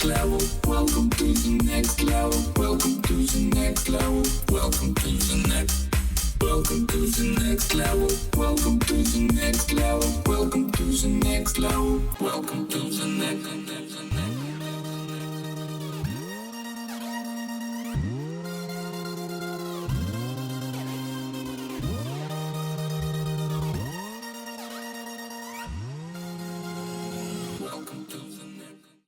next level. Welcome to the next level. Welcome to the next level. Welcome to the next. Welcome to the next level. Welcome to the next level. Welcome to the next level. Welcome